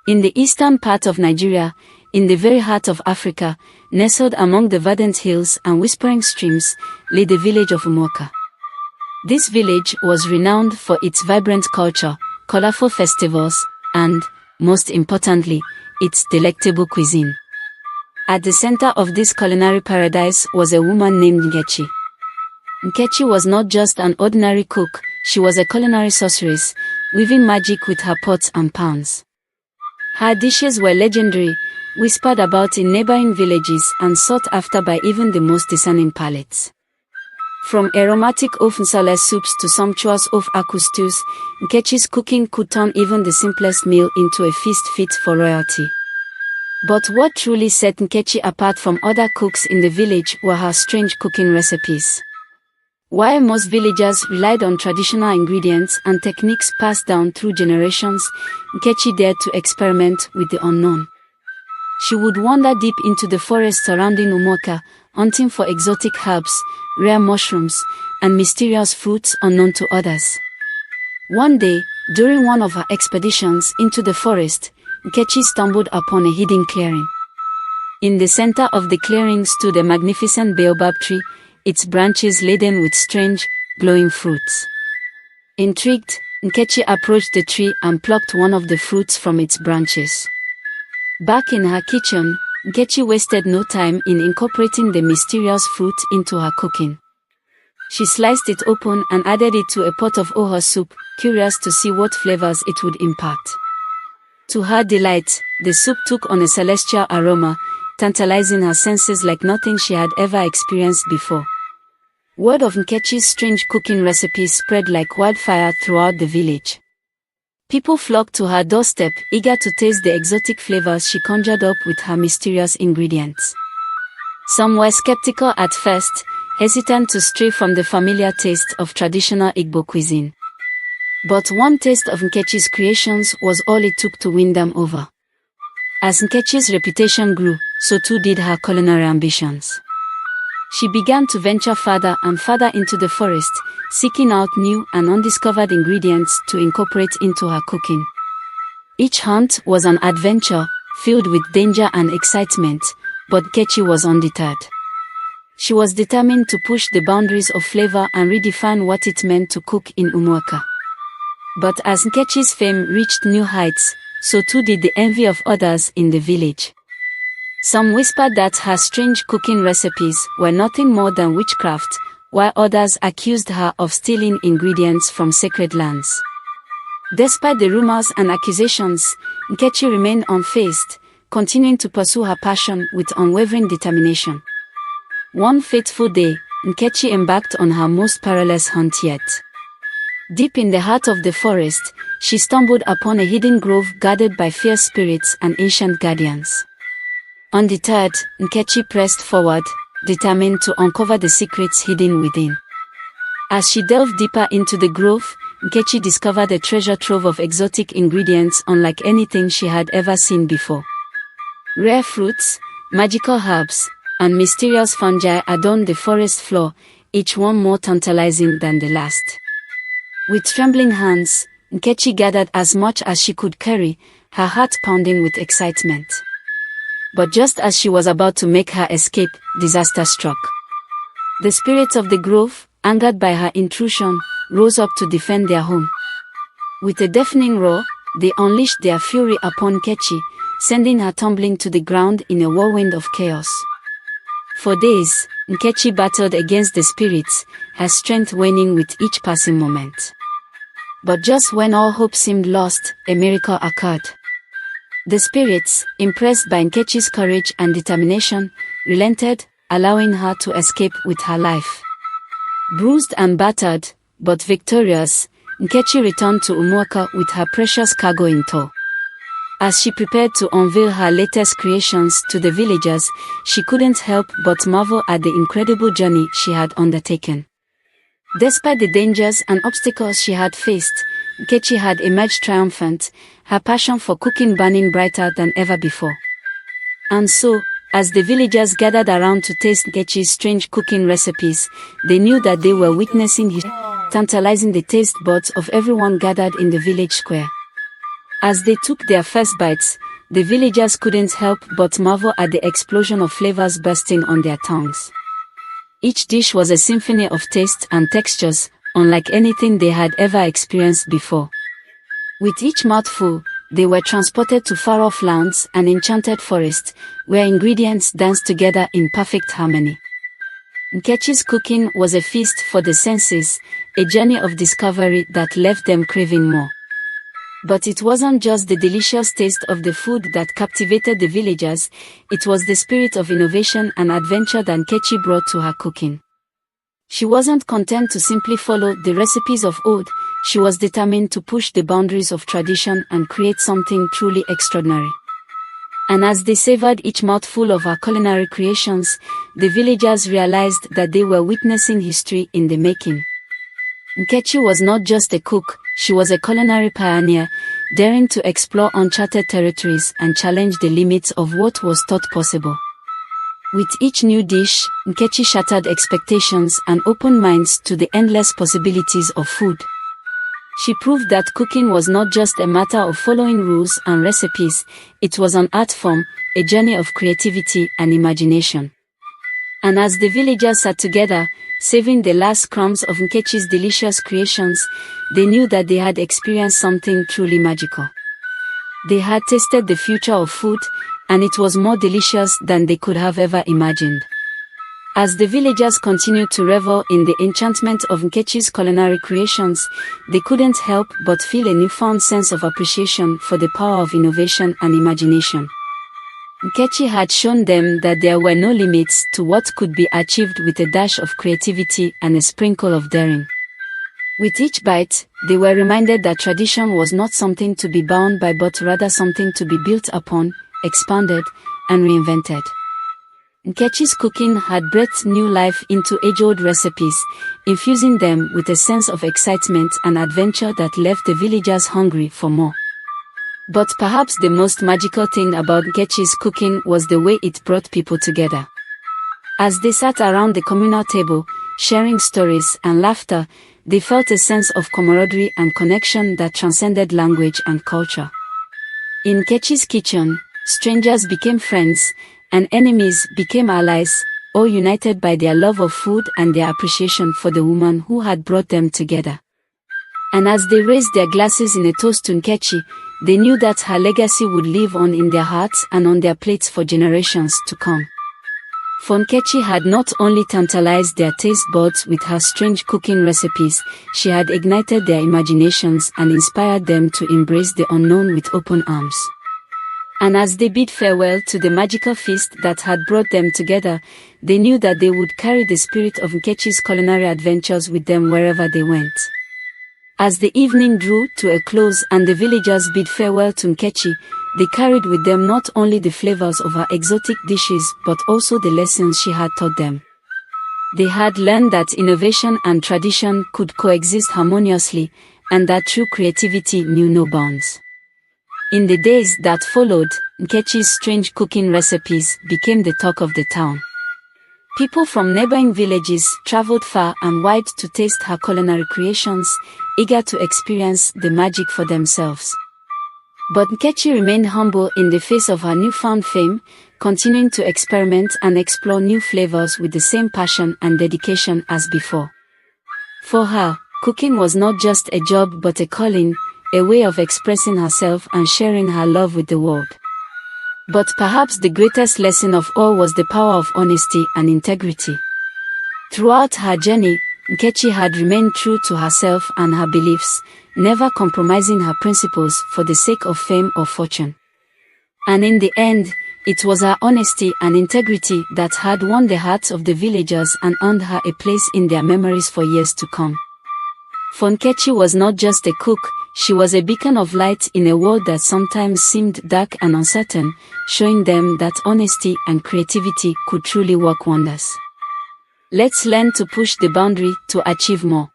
In the eastern part of Nigeria, in the very heart of Africa, nestled among the verdant hills and whispering streams, lay the village of Umuoka. This village was renowned for its vibrant culture, colorful festivals, and, most importantly, its delectable cuisine. At the center of this culinary paradise was a woman named Nkechi. Nkechi was not just an ordinary cook, she was a culinary sorceress, weaving magic with her pots and pans. Her dishes were legendary, whispered about in neighboring villages and sought after by even the most discerning palates. From aromatic ofunsala soups to sumptuous off-aku stews, Nkechi's cooking could turn even the simplest meal into a feast fit for royalty. But what truly set Nkechi apart from other cooks in the village were her strange cooking recipes. While most villagers relied on traditional ingredients and techniques passed down through generations, Nkechi dared to experiment with the unknown. She would wander deep into the forest surrounding Umuoka, hunting for exotic herbs, rare mushrooms, and mysterious fruits unknown to others. One day, during one of her expeditions into the forest, Nkechi stumbled upon a hidden clearing. In the center of the clearing stood a magnificent baobab tree, its branches laden with strange, glowing fruits. Intrigued, Nkechi approached the tree and plucked one of the fruits from its branches. Back in her kitchen, Nkechi wasted no time in incorporating the mysterious fruit into her cooking. She sliced it open and added it to a pot of oha soup, curious to see what flavors it would impart. To her delight, the soup took on a celestial aroma, tantalizing her senses like nothing she had ever experienced before. Word of Nkechi's strange cooking recipes spread like wildfire throughout the village. People flocked to her doorstep, eager to taste the exotic flavors she conjured up with her mysterious ingredients. Some were skeptical at first, hesitant to stray from the familiar taste of traditional Igbo cuisine. But one taste of Nkechi's creations was all it took to win them over. As Nkechi's reputation grew, so too did her culinary ambitions. She began to venture farther and farther into the forest, seeking out new and undiscovered ingredients to incorporate into her cooking. Each hunt was an adventure, filled with danger and excitement, but Nkechi was undeterred. She was determined to push the boundaries of flavor and redefine what it meant to cook in Umuoka. But as Nkechi's fame reached new heights, so too did the envy of others in the village. Some whispered that her strange cooking recipes were nothing more than witchcraft, while others accused her of stealing ingredients from sacred lands. Despite the rumors and accusations, Nkechi remained unfazed, continuing to pursue her passion with unwavering determination. One fateful day, Nkechi embarked on her most perilous hunt yet. Deep in the heart of the forest, she stumbled upon a hidden grove guarded by fierce spirits and ancient guardians. Undeterred, Nkechi pressed forward, determined to uncover the secrets hidden within. As she delved deeper into the grove, Nkechi discovered a treasure trove of exotic ingredients unlike anything she had ever seen before. Rare fruits, magical herbs, and mysterious fungi adorned the forest floor, each one more tantalizing than the last. With trembling hands, Nkechi gathered as much as she could carry, her heart pounding with excitement. But just as she was about to make her escape, disaster struck. The spirits of the grove, angered by her intrusion, rose up to defend their home. With a deafening roar, they unleashed their fury upon Nkechi, sending her tumbling to the ground in a whirlwind of chaos. For days, Nkechi battled against the spirits, her strength waning with each passing moment. But just when all hope seemed lost, a miracle occurred. The spirits, impressed by Nkechi's courage and determination, relented, allowing her to escape with her life. Bruised and battered, but victorious, Nkechi returned to Umuoka with her precious cargo in tow. As she prepared to unveil her latest creations to the villagers, she couldn't help but marvel at the incredible journey she had undertaken. Despite the dangers and obstacles she had faced, Nkechi had emerged triumphant, her passion for cooking burning brighter than ever before. And so, as the villagers gathered around to taste Nkechi's strange cooking recipes, they knew that they were witnessing his tantalizing the taste buds of everyone gathered in the village square. As they took their first bites, the villagers couldn't help but marvel at the explosion of flavors bursting on their tongues. Each dish was a symphony of taste and textures, unlike anything they had ever experienced before. With each mouthful, they were transported to far-off lands and enchanted forests, where ingredients danced together in perfect harmony. Nkechi's cooking was a feast for the senses, a journey of discovery that left them craving more. But it wasn't just the delicious taste of the food that captivated the villagers, it was the spirit of innovation and adventure that Nkechi brought to her cooking. She wasn't content to simply follow the recipes of old, she was determined to push the boundaries of tradition and create something truly extraordinary. And as they savored each mouthful of her culinary creations, the villagers realized that they were witnessing history in the making. Nkechi was not just a cook, she was a culinary pioneer, daring to explore uncharted territories and challenge the limits of what was thought possible. With each new dish, Nkechi shattered expectations and opened minds to the endless possibilities of food. She proved that cooking was not just a matter of following rules and recipes, it was an art form, a journey of creativity and imagination. And as the villagers sat together, saving the last crumbs of Nkechi's delicious creations, they knew that they had experienced something truly magical. They had tasted the future of food, and it was more delicious than they could have ever imagined. As the villagers continued to revel in the enchantment of Nkechi's culinary creations, they couldn't help but feel a newfound sense of appreciation for the power of innovation and imagination. Nkechi had shown them that there were no limits to what could be achieved with a dash of creativity and a sprinkle of daring. With each bite, they were reminded that tradition was not something to be bound by but rather something to be built upon, expanded, and reinvented. Nkechi's cooking had breathed new life into age-old recipes, infusing them with a sense of excitement and adventure that left the villagers hungry for more. But perhaps the most magical thing about Nkechi's cooking was the way it brought people together. As they sat around the communal table, sharing stories and laughter, they felt a sense of camaraderie and connection that transcended language and culture. In Nkechi's kitchen, strangers became friends, and enemies became allies, all united by their love of food and their appreciation for the woman who had brought them together. And as they raised their glasses in a toast to Nkechi, they knew that her legacy would live on in their hearts and on their plates for generations to come. For Nkechi had not only tantalized their taste buds with her strange cooking recipes, she had ignited their imaginations and inspired them to embrace the unknown with open arms. And as they bid farewell to the magical feast that had brought them together, they knew that they would carry the spirit of Nkechi's culinary adventures with them wherever they went. As the evening drew to a close and the villagers bid farewell to Nkechi, they carried with them not only the flavors of her exotic dishes but also the lessons she had taught them. They had learned that innovation and tradition could coexist harmoniously, and that true creativity knew no bounds. In the days that followed, Nkechi's strange cooking recipes became the talk of the town. People from neighboring villages traveled far and wide to taste her culinary creations, eager to experience the magic for themselves. But Nkechi remained humble in the face of her newfound fame, continuing to experiment and explore new flavors with the same passion and dedication as before. For her, cooking was not just a job but a calling, a way of expressing herself and sharing her love with the world. But perhaps the greatest lesson of all was the power of honesty and integrity. Throughout her journey, Nkechi had remained true to herself and her beliefs, never compromising her principles for the sake of fame or fortune. And in the end, it was her honesty and integrity that had won the hearts of the villagers and earned her a place in their memories for years to come. For Nkechi was not just a cook, she was a beacon of light in a world that sometimes seemed dark and uncertain, showing them that honesty and creativity could truly work wonders. Let's learn to push the boundary to achieve more.